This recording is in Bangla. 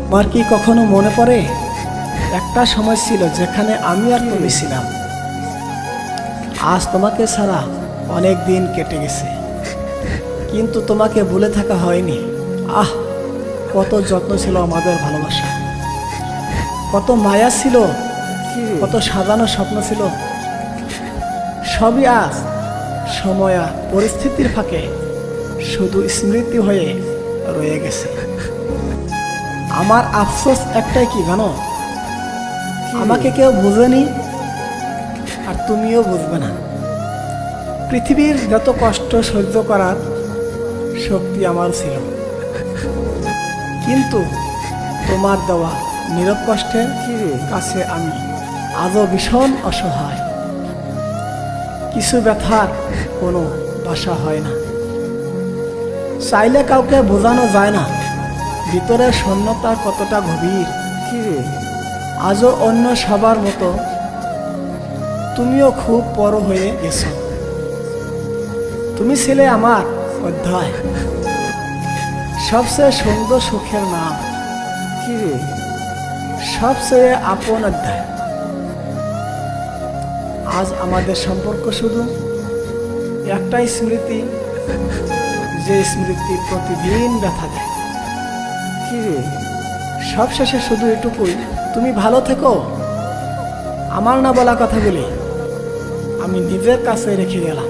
আমার কি কখনো মনে পড়ে একটা সময় ছিল যেখানে আমি আর তুমি ছিলাম। আজ তোমাকে ছাড়া অনেক দিন কেটে গেছে, কিন্তু তোমাকে ভুলে থাকা হয়নি। আহ, কত যত্ন ছিল আমাদের ভালোবাসা, কত মায়া ছিল, কত সাজানো স্বপ্ন ছিল। সবই আজ সময় আর পরিস্থিতির ফাঁকে শুধু স্মৃতি হয়ে রয়ে গেছে। আমার আফসোস একটাই, কি জানো, আমাকে কেউ বুঝেনি আর তুমিও বুঝবে না। পৃথিবীর যত কষ্ট সহ্য করার শক্তি আমার ছিল, কিন্তু তোমার দেওয়া নীরব কষ্টের কাছে আমি আজও ভীষণ অসহায়। কিছু ব্যথার কোনো ভাষা হয় না, চাইলে কাউকে বোঝানো যায় না ভিতরের শূন্যতা কতটা গভীর। আজও অন্য সবার মতো তুমিও খুব বড় হয়ে গেছো। তুমি ছিলে আমার অধ্যায়, সবচেয়ে সুন্দর সুখের নাম, সবচেয়ে আপন অধ্যায়। আজ আমাদের সম্পর্ক শুধু একটাই স্মৃতি, যে স্মৃতি প্রতিদিন ব্যথা দেয়। সবশেষে শুধু এটুকুই, তুমি ভালো থেকো। আমার না বলা কথাগুলি আমি নিজের কাছে রেখে গেলাম।